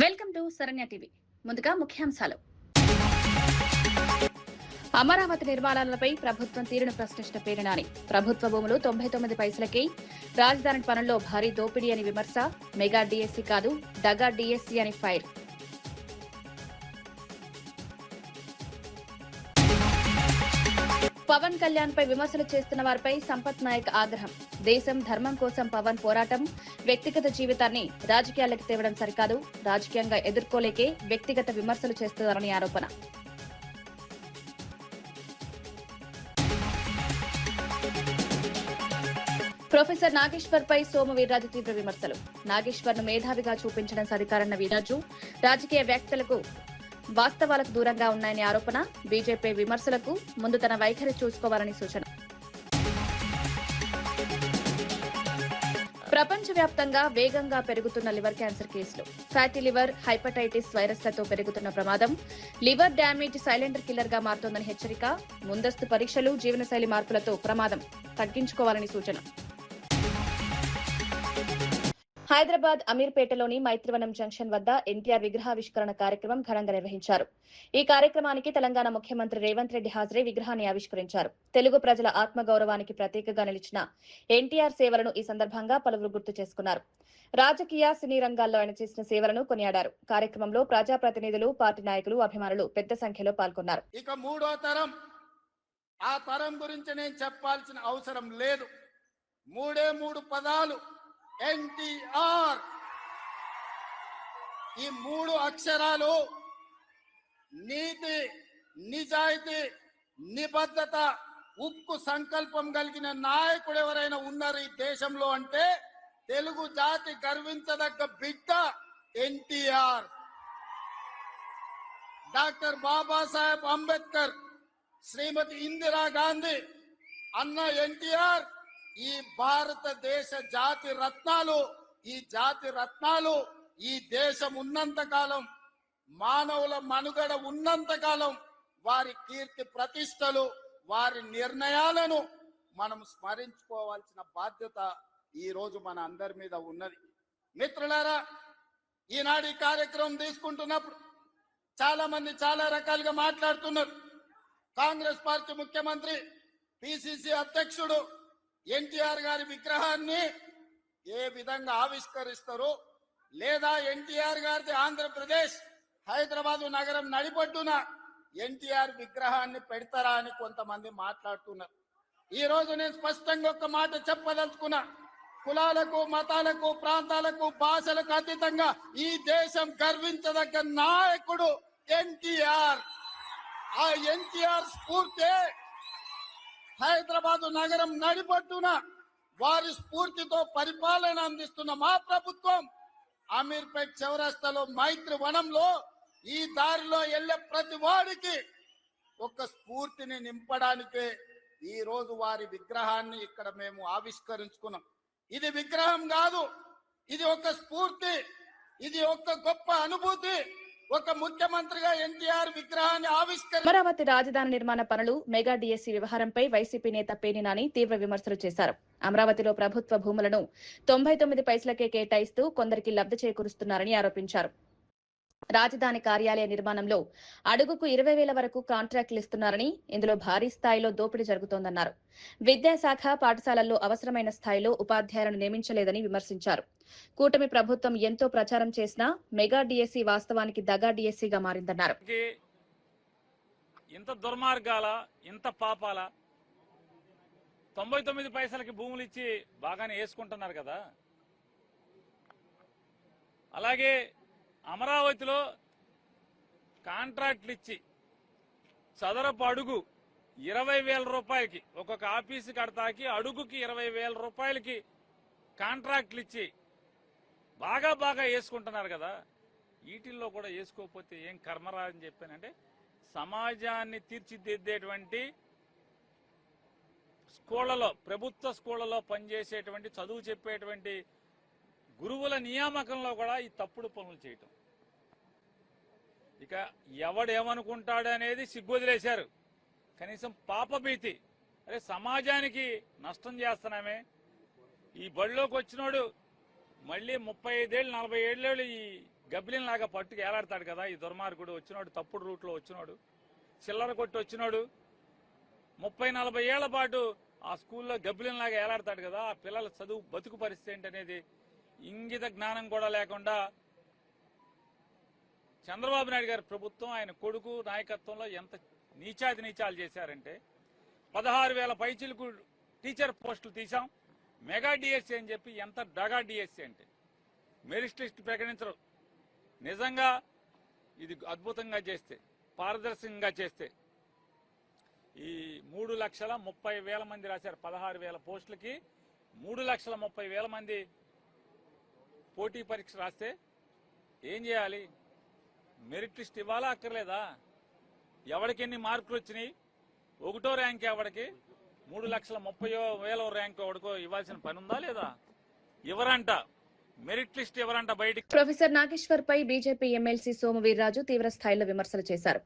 Welcome to Saranya TV. ముందుగా ముఖ్యాంశాలు. అమరావతి నిర్మాణాలపై ప్రభుత్వం తీరును ప్రశ్నించిన పేర్ని నాని. ప్రభుత్వ భూములు 99 పైసలకే, రాజధాని పనుల్లో భారీ దోపిడీ అని విమర్శ. మెగా డీఎస్సీ కాదు, డగా డీఎస్సీ అని ఫైర్. పవన్ కళ్యాణ్ పై విమర్శలు చేస్తున్న వారిపై సంపత్ నాయక్ ఆగ్రహం. దేశం ధర్మం కోసం పవన్ పోరాటం, వ్యక్తిగత జీవితాన్ని రాజకీయాలకు తేవడం సరికాదు, రాజకీయంగా ఎదుర్కోలేకే వ్యక్తిగత విమర్శలు చేస్తున్నారని ఆరోపణ. ప్రొఫెసర్ నాగేశ్వర్ పై సోము వీర్రాజు తీవ్ర విమర్శలు. నాగేశ్వర్ ను మేధావిగా చూపించడం సరికారన్న వీర్రాజు, రాజకీయ వ్యాఖ్యలకు వాస్తవాలకు దూరంగా ఉన్నాయని ఆరోపణ. బీజేపీ విమర్శలకు ముందు తన వైఖరి చూసుకోవాలని సూచన. ప్రపంచవ్యాప్తంగా వేగంగా పెరుగుతున్న లివర్ క్యాన్సర్ కేసులు. ఫ్యాటీ లివర్, హైపటైటిస్ వైరస్లతో పెరుగుతున్న ప్రమాదం. లివర్ డ్యామేజ్ సైలెంట్ కిల్లర్ గా మారుతోందని హెచ్చరిక. ముందస్తు పరీక్షలు, జీవనశైలి మార్పులతో ప్రమాదం తగ్గించుకోవాలని సూచన. హైదరాబాద్ అమీర్పేటలోని మైత్రివనం జంక్షన్ వద్ద ఎన్టీఆర్ విగ్రహావిష్కరణ కార్యక్రమం ఘనంగా నిర్వహించారు. ఈ కార్యక్రమానికి తెలంగాణ ముఖ్యమంత్రి రేవంత్ రెడ్డి హాజరై విగ్రహాన్ని ఆవిష్కరించారు. తెలుగు ప్రజల ఆత్మగౌరవానికి ప్రతీకగా నిలిచిన ఎన్టీఆర్ సేవలను ఈ సందర్భంగా పలువురు గుర్తు చేసుకున్నారు. రాజకీయ, సినీ రంగాల్లో ఆయన చేసిన సేవలను కొనియాడారు. కార్యక్రమంలో ప్రజాప్రతినిధులు, పార్టీ నాయకులు, అభిమానులు పెద్ద సంఖ్యలో పాల్గొన్నారు. ఇక మూడో తరం, ఆ తరం గురించి నేను చెప్పాల్సిన అవసరం లేదు. మూడు పదాలు, ఎన్టీఆర్. ఈ 3 అక్షరాలు నీతి, నిజాయితీ, నిబద్ధత, ఉక్కు సంకల్పం కలిగిన నాయకుడు ఎవరైనా ఉన్నారు ఈ దేశంలో అంటే తెలుగు జాతి గర్వించదగ్గ బిడ్డ ఎన్టీఆర్. డాక్టర్ బాబాసాహెబ్ అంబేద్కర్, శ్రీమతి ఇందిరా గాంధీ, అన్న ఎన్టీఆర్ ఈ భారతదేశ జాతి రత్నాలు. ఈ జాతి రత్నాలు ఈ దేశం ఉన్నంత కాలం, మానవుల మనుగడ ఉన్నంత కాలం వారి కీర్తి ప్రతిష్టలు, వారి నిర్ణయాలను మనం స్మరించుకోవాల్సిన బాధ్యత ఈ రోజు మన అందరి మీద ఉన్నది. మిత్రులారా, ఈనాడు ఈ కార్యక్రమం తీసుకుంటున్నప్పుడు చాలా మంది చాలా రకాలుగా మాట్లాడుతున్నారు. కాంగ్రెస్ పార్టీ ముఖ్యమంత్రి, పిసిసి అధ్యక్షుడు ఎన్టీఆర్ గారి విగ్రహాన్ని ఏ విధంగా ఆవిష్కరిస్తారు, లేదా ఎన్టీఆర్ గారిది ఆంధ్రప్రదేశ్ హైదరాబాదు నగరం నడిపొడ్డున ఎన్టీఆర్ విగ్రహాన్ని పెడతారా అని కొంతమంది మాట్లాడుతున్నారు. ఈ రోజు నేను స్పష్టంగా ఒక మాట చెప్పదలుచుకున్నా. కులాలకు, మతాలకు, ప్రాంతాలకు, భాషలకు అతీతంగా ఈ దేశం గర్వించదగ్గ నాయకుడు ఎన్టీఆర్. ఆ ఎన్టీఆర్ స్ఫూర్తి హైదరాబాదు నగరం నడిపొట్టున వారి స్ఫూర్తితో పరిపాలన అందిస్తున్న మా ప్రభుత్వం అమీర్పేట్ చౌరస్తాలో మైత్రి వనంలో ఈ దారిలో వెళ్లే ప్రతి వాడికి ఒక స్ఫూర్తిని నింపడానికే ఈ రోజు వారి విగ్రహాన్ని ఇక్కడ మేము ఆవిష్కరించుకున్నాం. ఇది విగ్రహం కాదు, ఇది ఒక స్ఫూర్తి, ఇది ఒక గొప్ప అనుభూతి. ఒక ముఖ్యమంత్రిగా ఎన్టీఆర్ విగ్రహాన్ని అమరావతి రాజధాని నిర్మాణ పనులు, మెగా డీఎస్సీ వ్యవహారంపై వైసీపీ నేత పేర్ని నాని తీవ్ర విమర్శలు చేశారు. అమరావతిలో ప్రభుత్వ భూములను 99 పైసలకే కేటాయిస్తూ కొందరికి లబ్ధి చేకూరుస్తున్నారని ఆరోపించారు. రాజధాని కార్యాలయ నిర్మాణంలో అడుగుకు 20,000 వరకు కాంట్రాక్టులు ఇస్తున్నారని, ఇందులో భారీ స్థాయిలో దోపిడీ జరుగుతోందన్నారు. విద్యాశాఖ పాఠశాలల్లో అవసరమైన స్థాయిలో ఉపాధ్యాయులను నియమించలేదని విమర్శించారు. కూటమి ప్రభుత్వం ఎంతో ప్రచారం చేసినా మెగా డీఎస్సీ వాస్తవానికి దగా డీఎస్సీగా మారిందన్నారు. ఇంత దుర్మార్గాల, ఇంత పాపాల 99 పైసలకి భూములు ఇచ్చి బాగానే వేసుకుంటున్నారు కదా. అలాగే అమరావతిలో కాంట్రాక్ట్లు ఇచ్చి చదరపు అడుగు 20,000 రూపాయలకి, ఒక్కొక్క ఆఫీసు కడతాకి అడుగుకి 20,000 రూపాయలకి కాంట్రాక్ట్లు ఇచ్చి బాగా వేసుకుంటున్నారు కదా. వీటిల్లో కూడా వేసుకోకపోతే ఏం కర్మరా అని చెప్పానంటే, సమాజాన్ని తీర్చిదిద్దేటువంటి స్కూళ్లలో, ప్రభుత్వ స్కూళ్లలో పనిచేసేటువంటి, చదువు చెప్పేటువంటి గురువుల నియామకంలో కూడా ఈ తప్పుడు పనులు చేయటం. ఇక ఎవడేమనుకుంటాడు అనేది సిగ్గొదిలేశారు. కనీసం పాపభీతి, అరే సమాజానికి నష్టం చేస్తున్నామే, ఈ బడిలోకి వచ్చినోడు మళ్ళీ 35 ఏళ్ళు 40 ఏళ్ళు ఈ గబ్బిలిన్ లాగా పట్టుకు ఏలాడతాడు కదా ఈ దుర్మార్గుడు. వచ్చినోడు తప్పుడు రూట్లో వచ్చినోడు, చిల్లర కొట్టి వచ్చినోడు 30-40 ఏళ్ల పాటు ఆ స్కూల్లో గబ్బిలిన్ లాగా ఏలాడతాడు కదా. ఆ పిల్లల చదువు బతుకు పరిస్థితి ఏంటనేది ఇంగిత జ్ఞానం కూడా లేకుండా చంద్రబాబు నాయుడు గారి ప్రభుత్వం ఆయన కొడుకు నాయకత్వంలో ఎంత నీచాలు చేశారంటే 16,000 పైచిలకు టీచర్ పోస్టులు తీసాం. మెగా డిఎస్సీ అని చెప్పి ఎంత డగా డిఎస్సీ అంటే మెరిట్ లిస్ట్ ప్రకటించరు. నిజంగా ఇది అద్భుతంగా చేస్తే, పారదర్శకంగా చేస్తే ఈ 3,30,000 మంది రాశారు. 16,000 పోస్టులకి 3,30,000 మంది పోటీ పరీక్ష రాస్తే ఏం చేయాలి? మెరిట్ లిస్ట్ ఇవ్వాలా అక్కర్లేదా? ఎవరికి ఎన్ని మార్కులు వచ్చినాయి? 1వ ర్యాంక్ ఎవరికి, 3,30,000 ర్యాంక్ ఎవరికో ఇవ్వాల్సిన పని ఉందా లేదా? ఎవరంట మెరిట్ లిస్ట్ ఎవరంట బయటికి. ప్రొఫెసర్ నాగేశ్వర్ పై బీజేపీ ఎమ్మెల్సీ సోము వీర్రాజు తీవ్ర స్థాయిలో విమర్శలు చేశారు.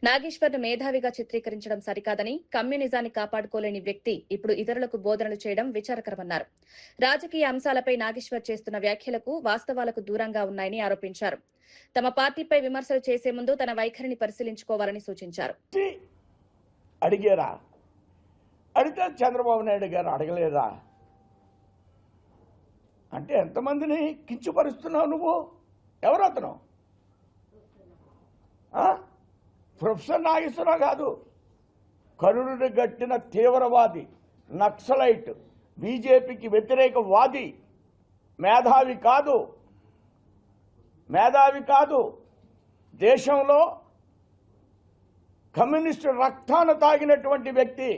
నాగేశ్వర్ ను మేధావిగా చిత్రీకరించడం సరికాదని, కమ్యూనిజాన్ని కాపాడుకోలేని వ్యక్తి ఇప్పుడు ఇతరులకు బోధనలు చేయడం విచారకరమన్నారు. రాజకీయ అంశాలపై నాగేశ్వర్ చేస్తున్న వ్యాఖ్యలకు వాస్తవాలకు దూరంగా ఉన్నాయని ఆరోపించారు. తమ పార్టీపై విమర్శలు చేసే ముందు తన వైఖరిని పరిశీలించుకోవాలని సూచించారు. అడిగారా? అడిగితే చంద్రబాబు నాయుడు గారు అడగలేదా అంటే ఎంతమందిని కించపరుస్తున్నావు నువ్వు? ఎవరు అతను? ప్రొఫెసర్ నాగేశ్వరరావు కాదు, కరుణుడు గట్టిన తీవ్రవాది, నక్సలైట్, బీజేపీకి వ్యతిరేక వాది, మేధావి కాదు. దేశంలో కమ్యూనిస్టు రక్తాన్ని తాగినటువంటి వ్యక్తి.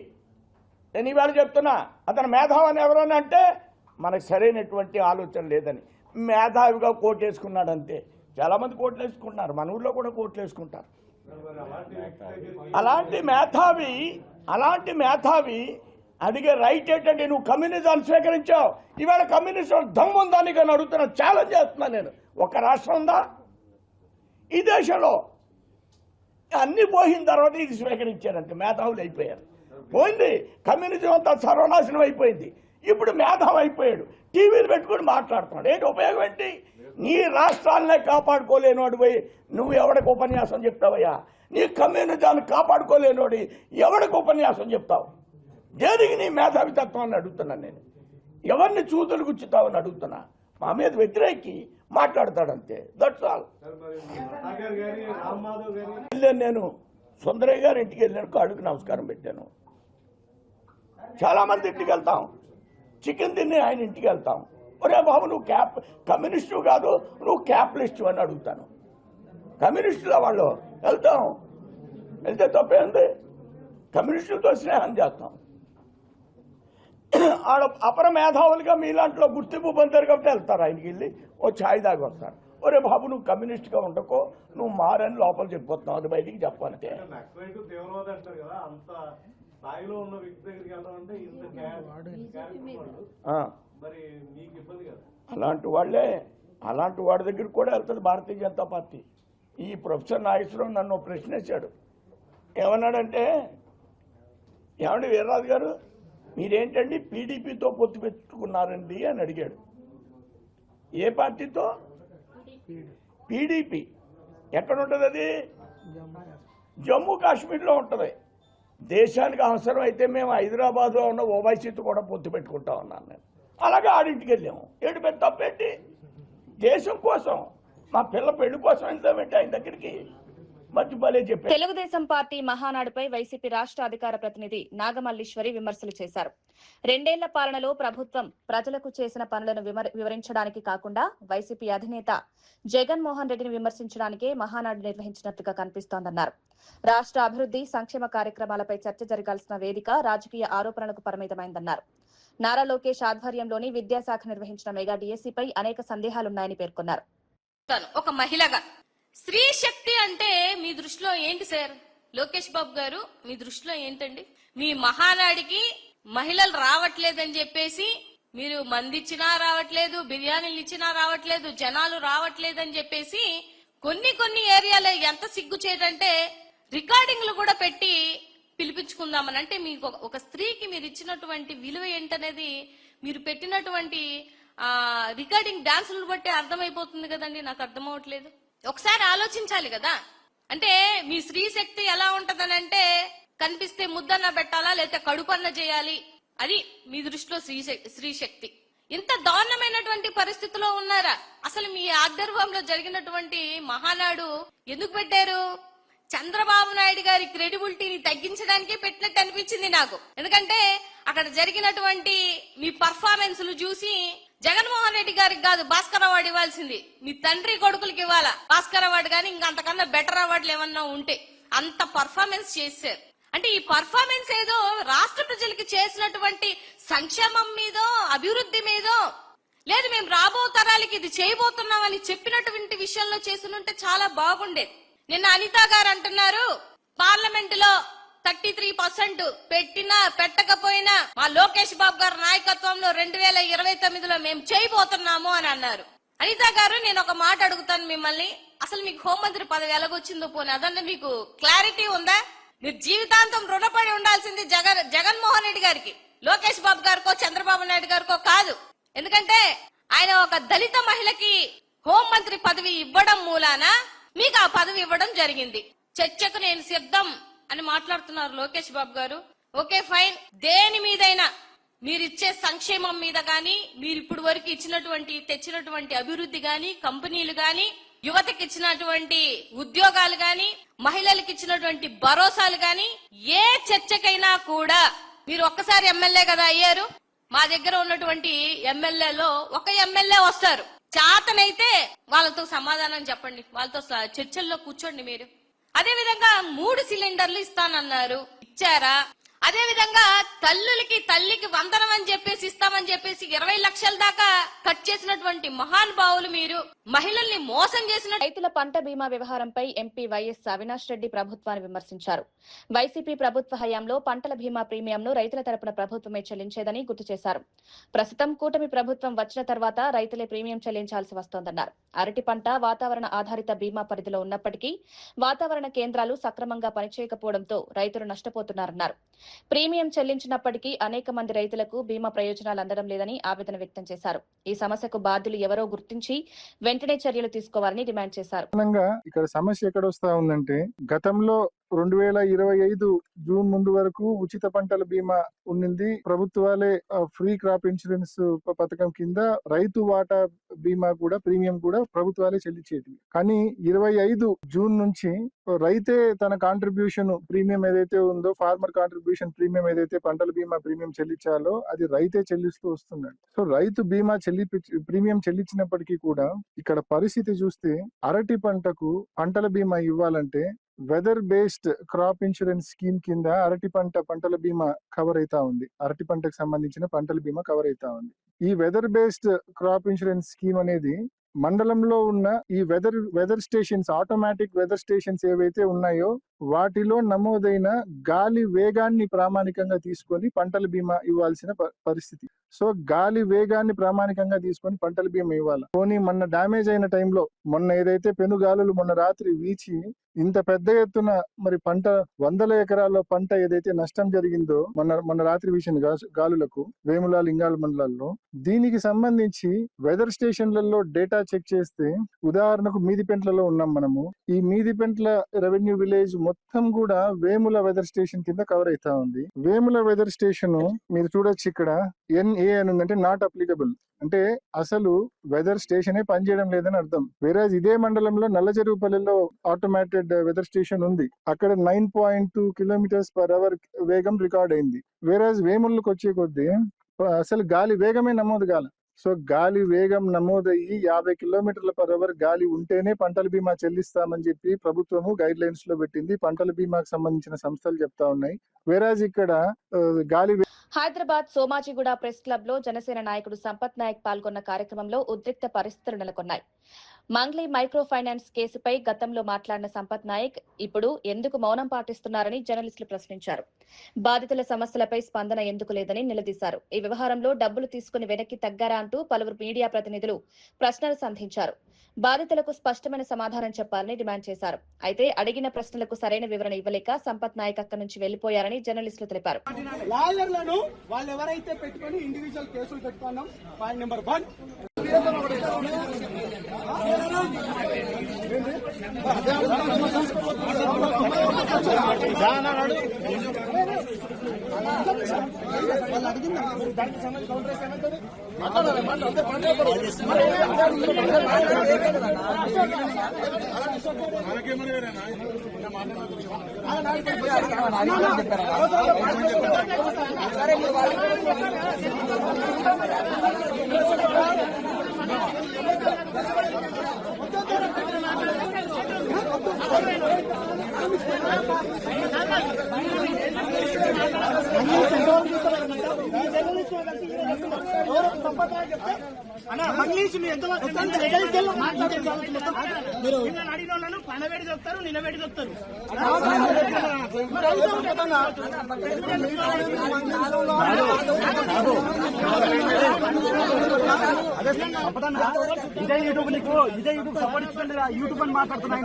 నేను ఇవాళ చెప్తున్నా, అతను మేధావని ఎవరని అంటే మనకు సరైనటువంటి ఆలోచన లేదని. మేధావిగా కోటేసుకున్నాడు అంతే. చాలామంది కోట్లు వేసుకుంటున్నారు, మన ఊళ్ళో కూడా కోట్లు వేసుకుంటారు. అలాంటి మేధావి అడిగే రైట్ ఏంటంటే నువ్వు కమ్యూనిజాన్ని స్వీకరించావు, ఇవాళ కమ్యూనిస్టు దమ్ముందాన్ని కానీ అడుగుతున్నా, ఛాలెంజ్ చేస్తున్నా నేను. ఒక రాష్ట్రం ఉందా ఈ దేశంలో? అన్ని పోయిన తర్వాత ఇది స్వీకరించారంటే మేధావులు అయిపోయారు. పోయింది, కమ్యూనిజం అంతా సర్వనాశనం అయిపోయింది. ఇప్పుడు మేధావి అయిపోయాడు, టీవీలు పెట్టుకుని మాట్లాడుతున్నాడు. ఏంటి ఉపయోగం ఏంటి? నీ రాష్ట్రాలనే కాపాడుకోలేనోడు పోయి నువ్వు ఎవరికి ఉపన్యాసం చెప్తావయ్యా? నీ కమ్యూనిజాన్ని కాపాడుకోలేనోడి ఎవరికి ఉపన్యాసం చెప్తావు? దేనికి నీ మేధావితత్వాన్ని అడుగుతున్నాను నేను. ఎవరిని చూతులు గుచ్చుతావని అడుగుతున్నా. మా మీద వ్యతిరేకి మాట్లాడతాడంతే, దట్స్ ఆల్. నేను సుందరయ్య గారి ఇంటికి వెళ్ళాను, కాళ్ళకి నమస్కారం పెట్టాను. చాలా మంది ఇంటికి వెళ్తాం, చికెన్ తిని ఆయన ఇంటికి వెళ్తాం. ఒరే బాబు నువ్వు కమ్యూనిస్టు కాదు, నువ్వు క్యాపిటలిస్టు అని అడుగుతాను. కమ్యూనిస్టుల వాళ్ళు వెళ్తే తప్పేంది? కమ్యూనిస్టులతో స్నేహం చేస్తాం. ఆడ అపర మేధావులుగా మీలాంటిలో గుర్తింపు పొందారు కాబట్టి వెళ్తారు. ఆయనకి వెళ్ళి ఓ ఛాయ్ దాగి వస్తారు. ఒరే బాబు నువ్వు కమ్యూనిస్ట్గా ఉండకో, నువ్వు మారని లోపల చెప్పిపోతున్నావు, అది బయటికి చెప్పాలంటే. అలాంటి వాడి దగ్గర కూడా వెళ్తుంది భారతీయ జనతా పార్టీ. ఈ ప్రొఫెసర్ నాగేశ్వరరావు నన్ను ప్రశ్న వేశాడు. ఏమన్నాడంటే, ఏమండి వీర్రాజు గారు మీరేంటండి పీడీపీతో పొత్తు పెట్టుకున్నారండి అని అడిగాడు. ఏ పార్టీతో? పీడీపీ. ఎక్కడ ఉంటుంది అది? జమ్మూ కాశ్మీర్లో ఉంటుంది. దేశానికి అవసరం అయితే మేము హైదరాబాద్లో ఉన్న ఓవైసీతో కూడా పొత్తు పెట్టుకుంటా ఉన్నాను నేను. అలాగే ఆడింటికి వెళ్ళాము. ఏంటి పెద్ద తప్పేంటి? దేశం కోసం, మా పిల్ల పెళ్లి కోసం వెళ్తామేంటి ఆయన దగ్గరికి? తెలుగుదేశం పార్టీ మహానాడుపై వైసీపీ రాష్ట్ర అధికార ప్రతినిధి నాగమల్లీశ్వరి విమర్శలు చేశారు. 2 ఏళ్ల పాలనలో ప్రభుత్వం ప్రజలకు చేసిన పనులను వివరించడానికి కాకుండా వైసీపీ అధినేత జగన్మోహన్ రెడ్డిని విమర్శించడానికే మహానాడు నిర్వహించినట్లుగా కనిపిస్తోందన్నారు. రాష్ట్ర అభివృద్ధి సంక్షేమ కార్యక్రమాలపై చర్చ జరగాల్సిన వేదిక రాజకీయ ఆరోపణలకు పరిమితమైందన్నారు. నారా లోకేష్ ఆధ్వర్యంలోని విద్యాశాఖ నిర్వహించిన మెగా డిఎస్సీపై అనేక సందేహాలున్నాయని పేర్కొన్నారు. ఒక మహిళగా స్త్రీ శక్తి అంటే మీ దృష్టిలో ఏంటి సార్? లోకేష్ బాబు గారు మీ దృష్టిలో ఏంటండి? మీ మహానాడికి మహిళలు రావట్లేదని చెప్పేసి మీరు మంది ఇచ్చినా రావట్లేదు, బిర్యానీలు ఇచ్చినా రావట్లేదు, జనాలు రావట్లేదని చెప్పేసి కొన్ని ఏరియాలో ఎంత సిగ్గు చేయదంటే రికార్డింగ్లు కూడా పెట్టి పిలిపించుకుందామని. అంటే మీకు ఒక స్త్రీకి మీరు ఇచ్చినటువంటి విలువ ఏంటనేది, మీరు పెట్టినటువంటి రికార్డింగ్ డాన్సులు బట్టి అర్థమైపోతుంది కదండి, నాకు అర్థం అవ్వట్లేదు. ఒకసారి ఆలోచించాలి కదా. అంటే మీ స్త్రీ శక్తి ఎలా ఉంటదనంటే కనిపిస్తే ముద్దన్న పెట్టాలా లేకపోతే కడుపన్న చేయాలి, అది మీ దృష్టిలో స్త్రీ శక్తి. ఇంత దారుణమైనటువంటి పరిస్థితిలో ఉన్నారా? అసలు మీ ఆధ్వర్యంలో జరిగినటువంటి మహానాడు ఎందుకు పెట్టారు? చంద్రబాబు నాయుడు గారి క్రెడిబిలిటీని తగ్గించడానికే పెట్టినట్టు అనిపించింది నాకు. ఎందుకంటే అక్కడ జరిగినటువంటి మీ పర్ఫార్మెన్స్లు చూసి జగన్మోహన్ రెడ్డి గారికి కాదు భాస్కర్ అవార్డు ఇవ్వాల్సింది, మీ తండ్రి కొడుకులకి ఇవ్వాలా భాస్కర్ అవార్డు. కానీ ఇంకంతకన్నా బెటర్ అవార్డులు ఏమన్నా ఉంటే అంత పర్ఫార్మెన్స్ చేశారు. అంటే ఈ పర్ఫార్మెన్స్ ఏదో రాష్ట్ర ప్రజలకి చేసినటువంటి సంక్షేమం మీదో అభివృద్ధి మీదో లేదు, మేము రాబో తరాలకి ఇది చేయబోతున్నామని చెప్పినటువంటి విషయంలో చేసినుంటే చాలా బాగుండేది. నిన్న అనిత గారు అంటున్నారు పార్లమెంట్ లో 33% పెట్టినా పెట్టకపోయినా మా లోకేష్ బాబు గారి నాయకత్వంలో 2029లో మేము చేయబోతున్నాము అని అన్నారు. అనిత గారు, నేను ఒక మాట అడుగుతాను మిమ్మల్ని, అసలు మీకు హోంమంత్రి పదవి ఎలాగొచ్చిందో పోనీ అదన్నా మీకు క్లారిటీ ఉందా? మీరు జీవితాంతం రుణపడి ఉండాల్సింది జగన్మోహన్ రెడ్డి గారికి, లోకేష్ బాబు గారికో చంద్రబాబు నాయుడు గారికో కాదు. ఎందుకంటే ఆయన ఒక దళిత మహిళకి హోంమంత్రి పదవి ఇవ్వడం మూలాన మీకు ఆ పదవి ఇవ్వడం జరిగింది. చర్చకు నేను సిద్ధం అని మాట్లాడుతున్నారు లోకేష్ బాబు గారు. ఓకే ఫైన్, దేని మీదైనా మీరిచ్చే సంక్షేమం మీద గాని, మీరు ఇప్పుడు వరకు తెచ్చినటువంటి అభివృద్ధి గాని, కంపెనీలు గాని, యువతకి ఇచ్చినటువంటి ఉద్యోగాలు గాని, మహిళలకు ఇచ్చినటువంటి భరోసాలు గాని, ఏ చర్చకైనా కూడా మీరు ఒక్కసారి ఎమ్మెల్యే కదా అయ్యారు. మా దగ్గర ఉన్నటువంటి ఎమ్మెల్యేలో ఒక ఎమ్మెల్యే వస్తారు, చాతనైతే వాళ్ళతో సమాధానం చెప్పండి, వాళ్ళతో చర్చల్లో కూర్చోండి మీరు. అదే విధంగా 3 సిలిండర్లు ఇస్తానన్నారు, ఇచ్చారా? అదే విధంగా తల్లికి వందనం అని చెప్పేసి ఇస్తామని చెప్పేసి 20 లక్షల దాకా కట్ చేసినటువంటి మహానుభావులు మీరు. మహిళల్ని మోసం చేసిన రైతుల పంట బీమా వ్యవహారంపై ఎంపీ వైఎస్ అవినాష్ రెడ్డి ప్రభుత్వాన్ని విమర్శించారు. వైసీపీ ప్రభుత్వ హయాంలో పంటల బీమా ప్రీమియంను రైతుల తరపున ప్రభుత్వమే చెల్లించేదని గుర్తు చేశారు. ప్రస్తుతం కూటమి ప్రభుత్వం వచ్చిన తర్వాత రైతులే ప్రీమియం చెల్లించాల్సి వస్తోందన్నారు. అరటి పంట వాతావరణ ఆధారిత బీమా పరిధిలో ఉన్నప్పటికీ వాతావరణ కేంద్రాలు సక్రమంగా పనిచేయకపోవడంతో రైతులు నష్టపోతున్నారన్నారు. ప్రీమియం చెల్లించినప్పటికీ అనేక మంది రైతులకు బీమా ప్రయోజనాలు అందడం లేదని ఆవేదన వ్యక్తం చేశారు. ఈ సమస్యకు బాధ్యులు ఎవరో గుర్తించి వెంటనే చర్యలు తీసుకోవాలని డిమాండ్ చేశారు. ఇక్కడ సమస్య ఎక్కడ వస్తా ఉందంటే, గతంలో 2025 జూన్ ముందు వరకు ఉచిత పంటల బీమా ఉండింది. ప్రభుత్వాలే ఫ్రీ క్రాప్ ఇన్సూరెన్స్ పథకం కింద రైతు వాటా బీమా కూడా ప్రీమియం కూడా ప్రభుత్వాలే చెల్లించేది. కానీ 25 జూన్ నుంచి రైతే తన కాంట్రిబ్యూషన్ ప్రీమియం ఏదైతే ఉందో, ఫార్మర్ కాంట్రిబ్యూషన్ ప్రీమియం ఏదైతే పంటల బీమా ప్రీమియం చెల్లించాలో అది రైతే చెల్లిస్తూ వస్తున్నాడు. సో రైతు బీమా ప్రీమియం చెల్లించినప్పటికీ కూడా ఇక్కడ పరిస్థితి చూస్తే అరటి పంటకు పంటల బీమా ఇవ్వాలంటే weather based crop insurance scheme కింద పంటల బీమా కవర్ అవుతా ఉంది. అరటి పంటకు సంబంధించిన పంటల బీమా కవర్ అవుతా ఉంది. ఈ weather based crop insurance scheme అనేది మండలంలో ఉన్న ఈ weather stations, automatic weather stations ఏవైతే ఉన్నాయో వాటిలో నమోదైన గాలి వేగాన్ని ప్రామాణికంగా తీసుకొని పంటల బీమా ఇవ్వాల్సిన పరిస్థితి. సో గాలి వేగాన్ని ప్రామాణికంగా తీసుకొని పంటల బీమా ఇవ్వాలి. పోనీ మొన్న డ్యామేజ్ అయిన టైంలో, మొన్న ఏదైతే పెనుగాలులు మొన్న రాత్రి వీచి ఇంత పెద్ద ఎత్తున మరి పంట 100 ఎకరాల్లో పంట ఏదైతే నష్టం జరిగిందో మొన్న రాత్రి వీసిన గాలులకు వేముల లింగాల మండలాల్లో, దీనికి సంబంధించి వెదర్ స్టేషన్లలో డేటా చెక్ చేస్తే, ఉదాహరణకు మీదిపెంట్లలో ఉన్నాం మనము, ఈ మీదిపెంట్ల రెవెన్యూ విలేజ్ మొత్తం కూడా వేముల వెదర్ స్టేషన్ కింద కవర్ అవుతా ఉంది. వేముల వెదర్ స్టేషన్ మీరు చూడొచ్చు, ఇక్కడ NA అని ఉందంటే నాట్ అప్లికబుల్, అంటే అసలు వెదర్ స్టేషనే పనిచేయడం లేదని అర్థం. వేరేజ్ ఇదే మండలంలో నల్లచెరువుపల్లిలో ఆటోమేటెడ్ వెదర్ స్టేషన్ ఉంది. అక్కడ 9.2 km/h వేగం రికార్డ్ అయింది. వేరేజ్ వేములకు వచ్చే కొద్దీ అసలు గాలి వేగమే నమోదు కాల. సో గాలి వేగం నమోదయ్యి 50 km/h గాలి ఉంటేనే పంటల బీమా చెల్లిస్తామని చెప్పి ప్రభుత్వము గైడ్ లైన్స్ లో పెట్టింది. పంటల బీమాకు సంబంధించిన సంస్థలు చెప్తా ఉన్నాయి. వేరాజ్ ఇక్కడ గాలి హైదరాబాద్ సోమాజిగూడ ప్రెస్ క్లబ్ లో జనసేన నాయకుడు సంపత్ నాయక్ పాల్గొన్న కార్యక్రమంలో ఉద్రిక్త పరిస్థితులు నెలకొన్నాయి. మంగ్లీ మైక్రో ఫైనాన్స్ కేసుపై గతంలో మాట్లాడిన సంపత్ నాయక్ ఇప్పుడు ఎందుకు మౌనం పాటిస్తున్నారని జర్నలిస్టులు ప్రశ్నించారు. బాధితుల సమస్యలపై స్పందన ఎందుకు లేదని నిలదీశారు. ఈ వ్యవహారంలో డబ్బులు తీసుకుని వెనక్కి తగ్గారా అంటూ పలువురు మీడియా ప్రతినిధులు ప్రశ్నలు సంధించారు. బాధితులకు స్పష్టమైన సమాధానం చెప్పాలని డిమాండ్ చేశారు. అయితే అడిగిన ప్రశ్నలకు సరైన వివరణ ఇవ్వలేక సంపత్ నాయక్ అక్కడి నుంచి వెళ్లిపోయారని జర్నలిస్టులు తెలిపారు. లాయర్లను వాళ్ళు ఎవరైతే పెట్టుకుని ఇండివిజువల్ కేసులు పెట్టుకున్నాం. పాయింట్ నెంబర్ 1 అడిగిన వాళ్ళను పనబెడి చెప్తారు, నిలబెడి చెప్తారు. ఇదే యూట్యూబ్ నీకు ఇదే యూట్యూబ్ సపోర్ట్ ఇచ్చుకోండి. యూట్యూబ్ అని మాట్లాడుతున్నాయి.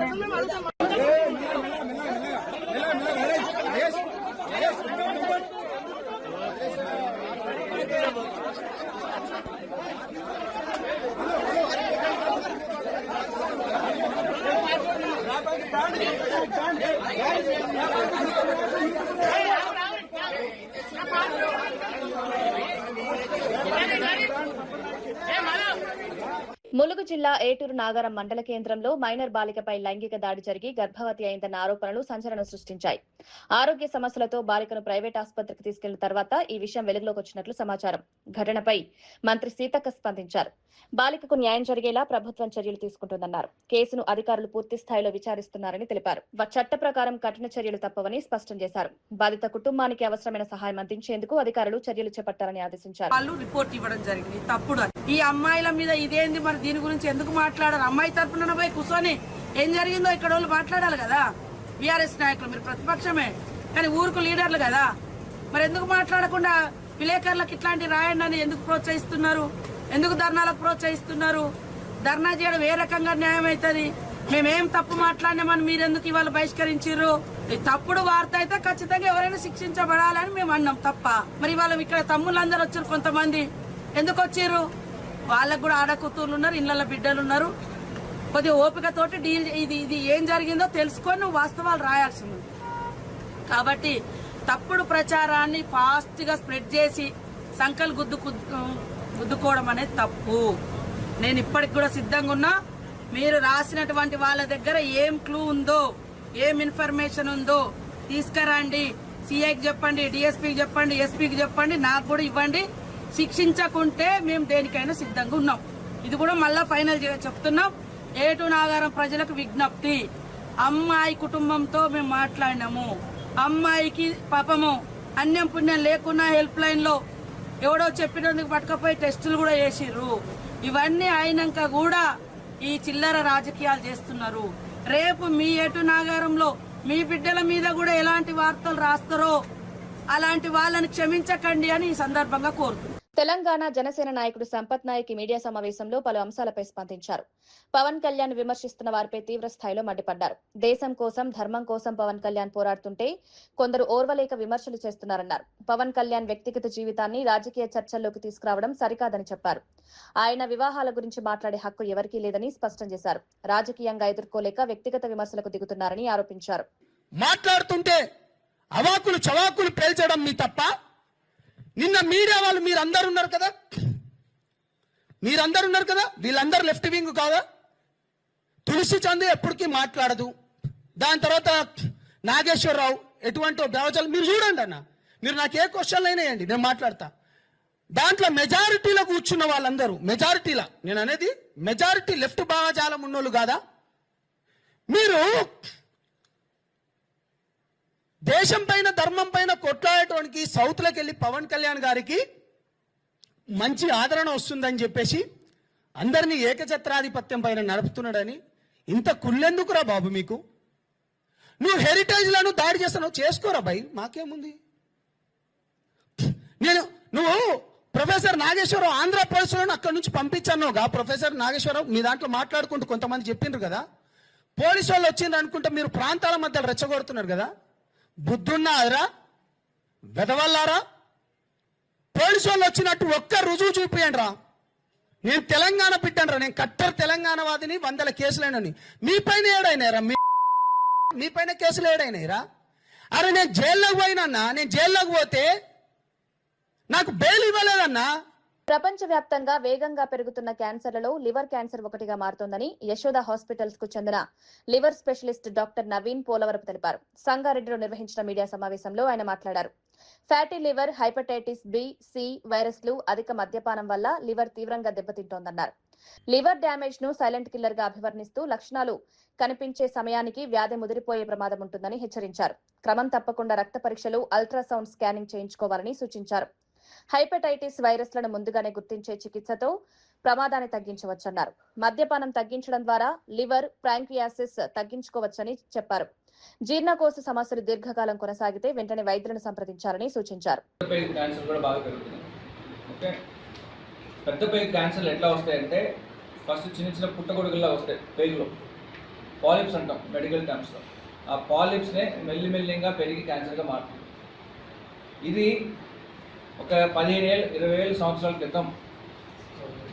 ములుగు జిల్లా ఏటూరు నాగారం మండల కేంద్రంలో మైనర్ బాలికపై లైంగిక దాడి జరిగి గర్భవతి అయిందన్న ఆరోపణలు సంచలనం సృష్టించాయి. ఆరోగ్య సమస్యలతో బాలికను ప్రైవేట్ ఆసుపత్రికి తీసుకెళ్లిన తర్వాత ఈ విషయం వెలుగులోకి వచ్చినట్లు సమాచారం. ఘటనపై మంత్రి సీతక్క స్పందించారు. బాలికకు న్యాయం జరిగేలా ప్రభుత్వం చర్యలు తీసుకుంటుందన్నారు. కేసును అధికారులు పూర్తి స్థాయిలో విచారిస్తున్నారని తెలిపారు. చట్ట ప్రకారం కఠిన చర్యలు తప్పవని స్పష్టం చేశారు. బాధిత కుటుంబానికి అవసరమైన సహాయం అందించేందుకు అధికారులు చర్యలు చేపట్టాలని ఆదేశించారు. వాళ్ళు రిపోర్ట్ ఇవ్వడం జరిగింది తప్పుడు. ఈ అమ్మాయిల మీద ఇదేంది మరి దీని గురించి ఎందుకు మాట్లాడారు? అమ్మాయి తరపున పోయి కూర్చొని ఏం జరిగిందో ఇక్కడ వాళ్ళు మాట్లాడాలి కదా. బీఆర్ఎస్ నాయకులు మీరు ప్రతిపక్షమే కానీ ఊరుకు లీడర్లు కదా. మరి ఎందుకు మాట్లాడకుండా విలేకరులకు ఇట్లాంటి రాయండి అని ఎందుకు ప్రోత్సహిస్తున్నారు? ఎందుకు ధర్నాలకు ప్రోత్సహిస్తున్నారు? ధర్నా చేయడం ఏ రకంగా న్యాయం అవుతుంది? మేమేం తప్పు మాట్లాడినామని మీరెందుకు ఇవాళ బహిష్కరించారు? ఈ తప్పుడు వార్త అయితే ఖచ్చితంగా ఎవరైనా శిక్షించబడాలని మేము అన్నాం తప్ప. మరి ఇవాళ ఇక్కడ తమ్ముళ్ళందరూ వచ్చారు. కొంతమంది ఎందుకు వచ్చారు? వాళ్ళకు కూడా ఆడకూతుర్లు ఉన్నారు, ఇళ్లలో బిడ్డలు ఉన్నారు. కొద్దిగా ఓపికతోటి డీల్ ఇది ఏం జరిగిందో తెలుసుకొని నువ్వు వాస్తవాలు రాయాల్సింది. కాబట్టి తప్పుడు ప్రచారాన్ని ఫాస్ట్ గా స్ప్రెడ్ చేసి సంకల్ గుద్దుకోవడం అనేది తప్పు. నేను ఇప్పటికి కూడా సిద్ధంగా ఉన్నా. మీరు రాసినటువంటి వాళ్ళ దగ్గర ఏం క్లూ ఉందో, ఏం ఇన్ఫర్మేషన్ ఉందో తీసుకురండి. సిఐకి చెప్పండి, డిఎస్పీకి చెప్పండి, ఎస్పీకి చెప్పండి, నాకు కూడా ఇవ్వండి. శిక్షించకుంటే మేము దేనికైనా సిద్ధంగా ఉన్నాం. ఇది కూడా మళ్ళా ఫైనల్ చెప్తున్నాం. ఏటూరు నాగారం ప్రజలకు విజ్ఞప్తి. అమ్మాయి కుటుంబంతో మేము మాట్లాడినాము. అమ్మాయికి పాపము అన్యం పుణ్యం లేకున్నా హెల్ప్ లైన్ లో ఎవడో చెప్పినందుకు పట్టుకపోయి టెస్టులు కూడా చేసిర్రు. ఇవన్నీ అయినాక కూడా ఈ చిల్లర రాజకీయాలు చేస్తున్నారు. రేపు మీ ఏటూరు నాగారంలో మీ బిడ్డల మీద కూడా ఎలాంటి వార్తలు రాస్తారో అలాంటి వాళ్ళని క్షమించకండి అని ఈ సందర్భంగా కోరుతున్నాను. తెలంగాణ జనసేన నాయకుడు సంపత్ నాయక్ మీడియా సమావేశంలో పలు అంశాలపై స్పందించారు. పవన్ కళ్యాణ్ విమర్శిస్తున్న వారిపై తీవ్ర స్థాయిలో మండిపడ్డారు. దేశం కోసం, ధర్మం కోసం పవన్ కళ్యాణ్ పోరాడుతుంటే కొందరు ఓర్వలేక విమర్శలు చేస్తున్నారన్నారు. పవన్ కళ్యాణ్ వ్యక్తిగత జీవితాన్ని రాజకీయ చర్చల్లోకి తీసుకురావడం సరికాదని చెప్పారు. ఆయన వివాహాల గురించి మాట్లాడే హక్కు ఎవరికీ లేదని స్పష్టం చేశారు. రాజకీయంగా ఎదుర్కోలేక వ్యక్తిగత విమర్శలకు దిగుతున్నారని ఆరోపించారు. మాట్లాడుతుంటే అవాకులు చవాకులు పేల్చడం మీ తప్ప. నిన్న మీడియా వాళ్ళు మీరందరూ ఉన్నారు కదా, వీళ్ళందరూ లెఫ్ట్ వింగ్ కాదా? తులసి చంద్ ఎప్పటికీ మాట్లాడదు. దాని తర్వాత నాగేశ్వరరావు ఎటువంటి భావజాలు మీరు చూడండి అన్న. మీరు నాకు ఏ క్వశ్చన్లు అయినా వేయండి, నేను మాట్లాడతా. దాంట్లో మెజారిటీలో కూర్చున్న వాళ్ళందరూ మెజారిటీలా, నేను అనేది మెజారిటీ లెఫ్ట్ భావజాలం ఉన్నోళ్ళు కాదా? మీరు దేశం పైన, ధర్మం పైన కొట్లాడటానికి సౌత్లోకి వెళ్ళి పవన్ కళ్యాణ్ గారికి మంచి ఆదరణ వస్తుందని చెప్పేసి అందరినీ ఏకఛత్రాధిపత్యం పైన నడుపుతున్నాడని ఇంత కుళ్ళెందుకురా బాబు మీకు? నువ్వు హెరిటేజ్లను దాడి చేస్తున్నావు, చేసుకోరా భయ్, మాకేముంది? నువ్వు ప్రొఫెసర్ నాగేశ్వరరావు ఆంధ్ర పోలీసులను అక్కడి నుంచి పంపించానుగా. ప్రొఫెసర్ నాగేశ్వరరావు మీ దాంట్లో మాట్లాడుకుంటూ కొంతమంది చెప్పిండ్రు కదా, పోలీసు వాళ్ళు వచ్చిండ్రు అనుకుంటే మీరు ప్రాంతాల మధ్య రెచ్చగొడుతున్నారు కదా. బుద్ధున్నారా వెదవల్లారా? పోలీసు వాళ్ళు వచ్చినట్టు ఒక్క రుజువు చూపియండి రా. నేను తెలంగాణ బిడ్డనరా, నేను కట్టర్ తెలంగాణ వాదిని, 100 కేసులైనని. మీ పైన ఏడైనారా? మీ పైన కేసులు ఏడైనాయిరా? అరే నేను జైల్లోకి పోయినన్నా, నేను జైల్లోకి పోతే నాకు బెయిల్ ఇవ్వలేదన్నా. ప్రపంచవ్యాప్తంగా వేగంగా పెరుగుతున్న క్యాన్సర్లలో లివర్ క్యాన్సర్ ఒకటిగా మారుతోందని యశోద హాస్పిటల్స్ కు చెందిన liver specialist doctor Naveen Polavarapu తెలిపారు. సంగారెడ్డిలో నిర్వహించిన మీడియా సమావేశంలో ఆయన మాట్లాడారు. Fatty liver, hepatitis B, C వైరస్లు, అధిక మద్యపానం వల్ల లివర్ తీవ్రంగా దెబ్బతింటోందన్నారు. లివర్ డ్యామేజ్ ను సైలెంట్ కిల్లర్ గా అభివర్ణిస్తూ లక్షణాలు కనిపించే సమయానికి వ్యాధి ముదిరిపోయే ప్రమాదం ఉంటుందని హెచ్చరించారు. క్రమం తప్పకుండా రక్త పరీక్షలు, అల్ట్రాసౌండ్ స్కానింగ్ చేయించుకోవాలని సూచించారు. హెపటైటిస్ వైరస్లను ముందుగానే గుర్తించే చికిత్సతో ప్రమాదాన్ని తగ్గించవచ్చన్నారు. మద్యపానం తగ్గించడం ద్వారా లివర్, ప్యాంక్రియాసిస్ తగ్గించుకోవచ్చని చెప్పారు. జీర్ణకోశ సమస్యలు దీర్ఘకాలం కొనసాగితే వెంటనే వైద్యులను సంప్రదించాలని సూచించారు. పెద్ద పేగు క్యాన్సర్లు ఎట్లా వస్తాయంటే ఫస్ట్ చిన్న చిన్న పుట్టగొడుగుల్లా వస్తాయి. పేగులో పాలిప్స్ అంటాం మెడికల్ టర్మ్స్లో. ఆ పాలిప్స్నే మెల్లిమెల్లిగా పెరిగి క్యాన్సర్గా మారుతుంది. ఇది ఒక 15-20 సంవత్సరాల క్రితం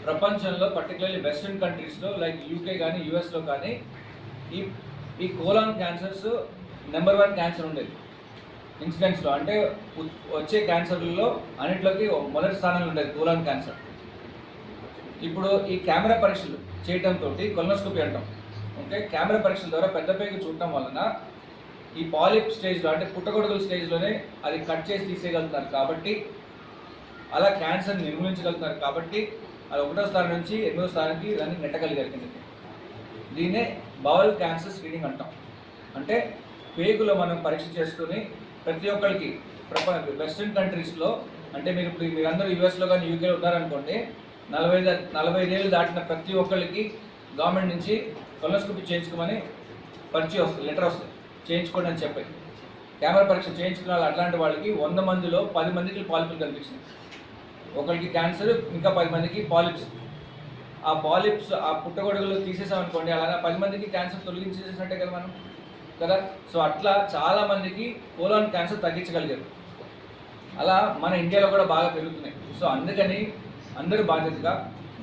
ప్రపంచంలో పర్టికులర్లీ వెస్ట్రన్ కంట్రీస్లో లైక్ యూకే కానీ యూఎస్లో కానీ ఈ కోలాన్ క్యాన్సర్స్ నెంబర్ 1 క్యాన్సర్ ఉండేది ఇన్సిడెంట్స్లో. అంటే వచ్చే క్యాన్సర్లలో అన్నింటిలోకి మొదటి స్థానంలో ఉండేది కోలాన్ క్యాన్సర్. ఇప్పుడు ఈ కెమెరా పరీక్షలు చేయడంతో కొలనోస్కోపీ అంటాం. ఓకే, కెమెరా పరీక్షల ద్వారా పెద్ద పేగు చూడటం వలన ఈ పాలిప్ స్టేజ్లో అంటే పుట్టగొడుగుల స్టేజ్లోనే అది కట్ చేసి తీసేయగలుగుతున్నారు. కాబట్టి అలా క్యాన్సర్ నిర్మూలించగలుగుతున్నారు. కాబట్టి అది 1వ స్థానం నుంచి 8వ స్థానానికి దాన్ని నెట్టగలిగారు. దీన్నే బౌల్ క్యాన్సర్ స్క్రీనింగ్ అంటాం. అంటే పేగులో మనం పరీక్ష చేసుకుని ప్రతి ఒక్కరికి వెస్ట్రన్ కంట్రీస్లో అంటే మీరందరూ యూఎస్లో కానీ యూకేలో ఉన్నారనుకోండి, 45 ఏళ్ళు దాటిన ప్రతి ఒక్కరికి గవర్నమెంట్ నుంచి కొలనోస్కోపీ చేయించుకోమని పరిచయం వస్తుంది, లెటర్ వస్తుంది, చేయించుకోండి అని చెప్పి. కెమెరా పరీక్ష చేయించుకున్న వాళ్ళు అట్లాంటి వాళ్ళకి 100 మందిలో 10 మందికి పాలిప్లు కనిపించింది. ఒకరికి క్యాన్సర్, ఇంకా 10 మందికి పాలిప్స్. ఆ పాలిప్స్ ఆ పుట్టగొడుగులు తీసేసామనుకోండి, అలాగా 10 మందికి క్యాన్సర్ తొలగించేసినట్టే కదా మనం కదా. సో అట్లా చాలా మందికి కోలాన్ క్యాన్సర్ తగ్గించగలిగారు. అలా మన ఇండియాలో కూడా బాగా పెరుగుతున్నాయి. సో అందుకని అందరూ బాధ్యతగా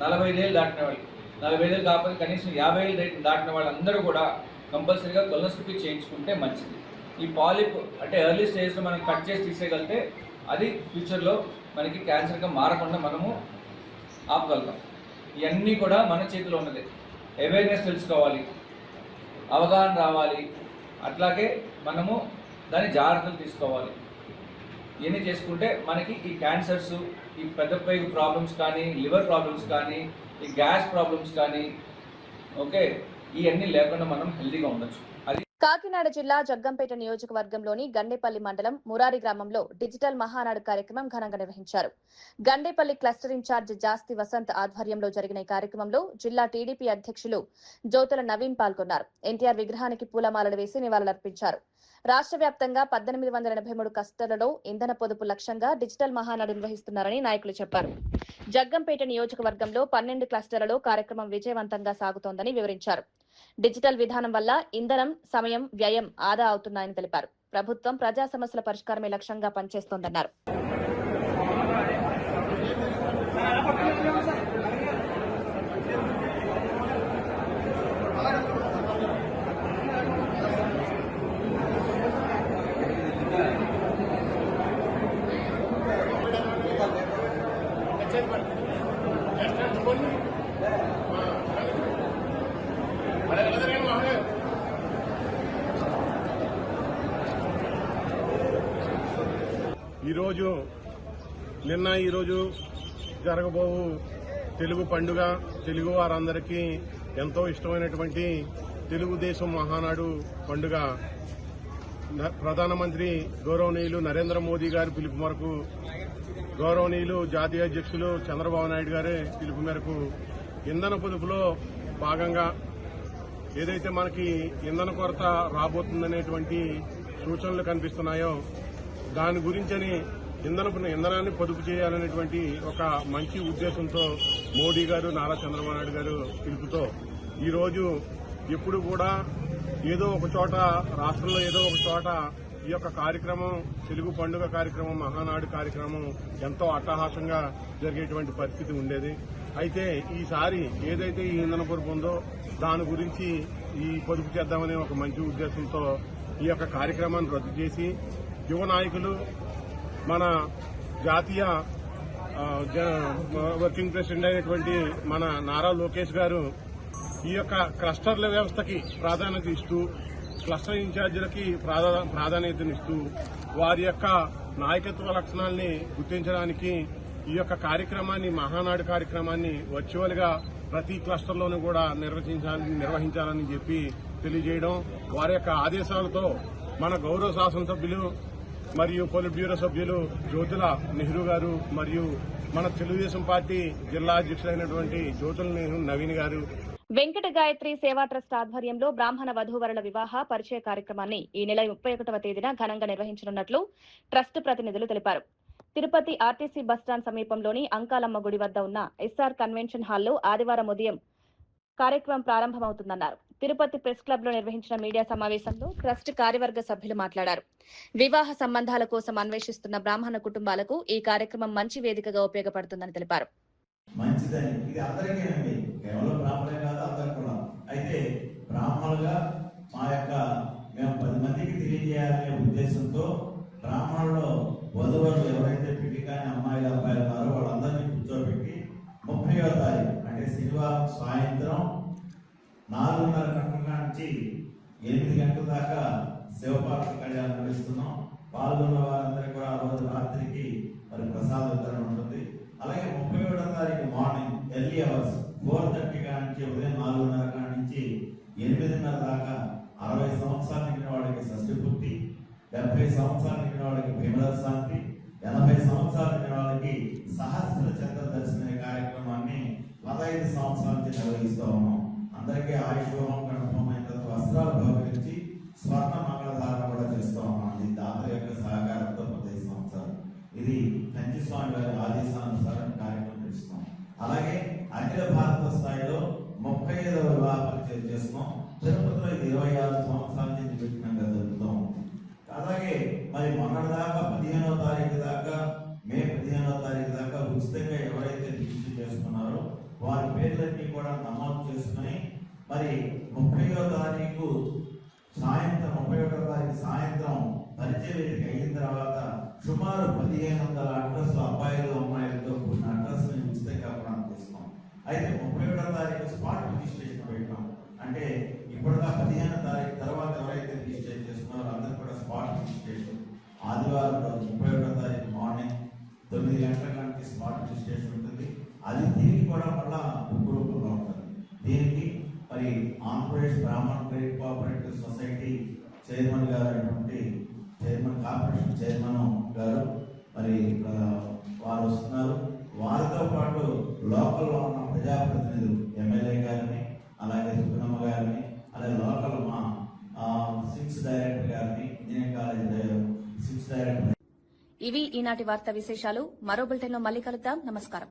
45 ఏళ్ళు దాటిన వాళ్ళు, 45 ఏళ్ళు కాకపోతే కనీసం 50 ఏళ్ళు దాటిన వాళ్ళందరూ కూడా కంపల్సరీగా కొలనోస్కోపీ చేయించుకుంటే మంచిది. ఈ పాలిప్ అంటే ఎర్లీ స్టేజ్లో మనం కట్ చేసి తీసేయగలిగితే అది ఫ్యూచర్లో మనకి క్యాన్సర్గా మారకుండా మనము ఆపగలుగుతాం. ఇవన్నీ కూడా మన చేతిలో ఉన్నది. అవేర్నెస్ తెలుసుకోవాలి, అవగాహన రావాలి, అట్లాగే మనము దాని జాగ్రత్తలు తీసుకోవాలి. ఇవన్నీ చేసుకుంటే మనకి ఈ క్యాన్సర్స్, ఈ పెద్ద పేగు ప్రాబ్లమ్స్ కానీ, లివర్ ప్రాబ్లమ్స్ కానీ, ఈ గ్యాస్ ప్రాబ్లమ్స్ కానీ, ఓకే, ఇవన్నీ లేకుండా మనం హెల్తీగా ఉండొచ్చు. కాకినాడ జిల్లా జగ్గంపేట నియోజకవర్గంలోని గండేపల్లి మండలం మురారి గ్రామంలో డిజిటల్ మహానాడు కార్యక్రమం ఘనంగా నిర్వహించారు. గండేపల్లి క్లస్టర్ ఇన్ఛార్జ్ జాస్తి వసంత్ ఆధ్వర్యంలో జరిగిన ఈ కార్యక్రమంలో జిల్లా టీడీపీ అధ్యక్షులు జోతల నవీన్ పాల్గొన్నారు. ఎన్టీఆర్ విగ్రహానికి పూలమాలలు వేసి నివాళులర్పించారు. రాష్ట్ర వ్యాప్తంగా 1883 క్లస్టర్లలో ఇంధన పొదుపు లక్ష్యంగా డిజిటల్ మహానాడు నిర్వహిస్తున్నారని నాయకులు చెప్పారు. జగ్గంపేట నియోజకవర్గంలో 12 క్లస్టర్లలో కార్యక్రమం విజయవంతంగా సాగుతోందని వివరించారు. డిజిటల్ విధానం వల్ల ఇంధనం, సమయం, వ్యయం ఆదా అవుతున్నాయని తెలిపారు. ప్రభుత్వం ప్రజా సమస్యల పరిష్కారమే లక్ష్యంగా పనిచేస్తోందన్నారు. ఈరోజు జరగబోవు తెలుగు పండుగ తెలుగు వారందరికీ ఎంతో ఇష్టమైనటువంటి తెలుగుదేశం మహానాడు పండుగ ప్రధానమంత్రి గౌరవనీయులు నరేంద్ర మోదీ గారి పిలుపు మేరకు, గౌరవనీయులు జాతీయ అధ్యక్షులు చంద్రబాబు నాయుడు గారి పిలుపు మేరకు ఇంధన పొదుపులో భాగంగా ఏదైతే మనకి ఇంధన కొరత రాబోతుందనేటువంటి సూచనలు కనిపిస్తున్నాయో దాని గురించని ఇంధనాన్ని పొదుపు చేయాలనేటువంటి ఒక మంచి ఉద్దేశంతో మోడీ గారు, నారా చంద్రబాబు నాయుడు గారు పిలుపుతో ఈరోజు ఎప్పుడు కూడా ఏదో ఒక చోట రాష్ట్రంలో ఏదో ఒక చోట ఈ యొక్క కార్యక్రమం, తెలుగు పండుగ కార్యక్రమం, మహానాడు కార్యక్రమం ఎంతో అట్టహాసంగా జరిగేటువంటి పరిస్థితి ఉండేది. అయితే ఈసారి ఏదైతే ఈ ఇంధన పొదుపు ఉందో దాని గురించి ఈ పొదుపు చేద్దామనే ఒక మంచి ఉద్దేశంతో ఈ యొక్క కార్యక్రమాన్ని రద్దు చేసి యువ నాయకులు, మన జాతీయ వర్కింగ్ ప్రెసిడెంట్ అయినటువంటి మన నారా లోకేష్ గారు ఈ యొక్క క్లస్టర్ల వ్యవస్థకి ప్రాధాన్యత ఇస్తూ, క్లస్టర్ ఇన్ఛార్జీలకి ప్రాధాన్యతనిస్తూ వారి యొక్క నాయకత్వ లక్షణాలని గుర్తించడానికి ఈ యొక్క కార్యక్రమాన్ని, మహానాడు కార్యక్రమాన్ని వర్చువల్ గా ప్రతి క్లస్టర్లోనూ కూడా నిర్వహించాలని చెప్పి తెలియజేయడం, వారి యొక్క ఆదేశాలతో మన గౌరవ శాసనసభ్యులు మరియు పోలిట్ బ్యూరో సభ్యులు జ్యోతుల నెహ్రూ గారు మరియు మన తెలుగుదేశం పార్టీ జిల్లా అధ్యక్షులైనటువంటి జ్యోతుల నవీన్ గారు, వెంకట గాయత్రి సేవా ట్రస్ట్ ఆధ్వర్యంలో బ్రాహ్మణ వధూవరుల వివాహ పరిచయ కార్యక్రమాన్ని ఈ నెల 31వ తేదీన ఘనంగా నిర్వహించనున్నట్లు ట్రస్ట్ ప్రతినిధులు తెలిపారు. తిరుపతి ఆర్టీసీ బస్టాండ్ సమీపంలోని అంకాలమ్మ గుడి వద్ద ఉన్న ఎస్ఆర్ కన్వెన్షన్ హాల్లో ఆదివారం ఉదయం కార్యక్రమం ప్రారంభమవుతుందన్నారు. తిరుపతి ప్రెస్ క్లబ్ లో నిర్వహించిన మీడియా సమావేశంలో ట్రస్ట్ కార్యవర్గ సభ్యులు మాట్లాడారు. వివాహ సంబంధాల కోసం అన్వేషిస్తున్న బ్రాహ్మణ కుటుంబాలకు ఈ కార్యక్రమం మంచి వేదికగా ఉపయోగపడుతుందని తెలిపారు. మంచిదని ఇది అందరికీ అండి, కేవలం బ్రాహ్మణులే కాదు, అందరు కూడా. అయితే బ్రాహ్మణులుగా మేము 10 మందికి తెలియజేయాలనే ఉద్దేశంతో బ్రాహ్మణుల్లో వధువులు ఎవరైతే పెళ్లి కాని అమ్మాయిలు, అబ్బాయిలు ఉన్నారో వాళ్ళందరినీ కూర్చోబెట్టి 30వ తారీఖు అంటే శనివారం సాయంత్రం 4:30 గంటల నుంచి 8 గంటల దాకా శివపార్వతి కళ్యాణం నిర్వహిస్తున్నాం. పాల్గొన్న వారందరికీ కూడా ఆ రోజు రాత్రికి మరి ప్రసాద వితరణ ఉంటుంది. అలాగే 31వ తారీఖు మార్నింగ్ ఎర్లీ అవర్స్ 4:30 నుంచి ఉదయం 4:30 నుంచి 8:30 దాకా 60 సంవత్సరాలు నిండిన వాడికి షష్ఠి పూర్తి, 70 సంవత్సరాలు నిండిన వాడికి భీమల శాంతి, 80 సంవత్సరాలు నిండిన వాళ్ళకి సహస్ర చంద్ర దర్శన కార్యక్రమాన్ని 15 సంవత్సరాల నుంచి నిర్వహిస్తూ ఉన్నాం. అందరికీ ఆయుష్యోహం గణపమైనంత వస్త్రాలు బహుకరించి స్వర్ణ మంగళధారణ కూడా చేస్తూ ఉన్నాం. ఇది దాతల యొక్క సహకారంతో 15 సంవత్సరాలు. ఇది కంచి స్వామి వారి ఆదేశానుసారం కార్యక్రమం చేస్తున్నాం. అలాగే అఖిల భారత స్థాయిలో 35వ వివాహ పరిచయం చేస్తున్నాం. తిరుపతిలో 26 సంవత్సరాల నుంచి నిర్విఘ్నంగా జరుగుతాం. అలాగే మరి మొన్నటిదాకా 15వ తారీఖు దాకా, మే 15వ తారీఖు దాకా ఉచితంగా ఎవరైతే రిజిస్టర్ చేసుకున్నారో వారి పేర్లన్నీ కూడా నమోదు చేసుకుని మరి 31వ తారీఖు సాయంత్రం పరిచయ వేదిక అయిన తర్వాత సుమారు 1500 అడ్రస్లు అబ్బాయిలు అమ్మాయిలతో కూడిన అడ్రస్ని ఉచితంగా ప్రదానం చేస్తున్నాం. అయితే 31వ తారీఖు స్పాట్ రిజిస్ట్రేషన్ పెట్టాం. అంటే ఇప్పటిదా 15వ తారీఖు తర్వాత ఎవరైతే రిజిస్ట్రేషన్ చేస్తున్నారో అందరూ కూడా స్పాట్ రిజిస్ట్రేషన్ ఆదివారం రోజు 31వ తారీఖు మార్నింగ్ 9 గంటల నుంచి స్పాట్ రిజిస్ట్రేషన్ ఉంటుంది. అది తిరిగి కూడా మళ్ళా బుక్ రూపంలో ఉంటుంది. దీనికి మరి ఆంధ్రప్రదేశ్ బ్రాహ్మణ క్రెడిట్ కోఆపరేటివ్ సొసైటీ చైర్మన్ గారు అయినటువంటి కార్పొరేషన్ చైర్మన్ గారు మరి వారు వస్తున్నారు. వారితో పాటు లోకల్లో ఉన్న ప్రజాప్రతినిధులు ఎమ్మెల్యే గారిని, అలాగే సుగుణమ్మ గారిని, అలాగే లోకల్ మా 6 డైరెక్టర్ గారిని, ఇంజనీరింగ్ కాలేజ్ 6 డైరెక్టర్. ఇవి ఈనాటి వార్తా విశేషాలు. మరో బులెటిన్లో మళ్ళీ కలుద్దాం. నమస్కారం.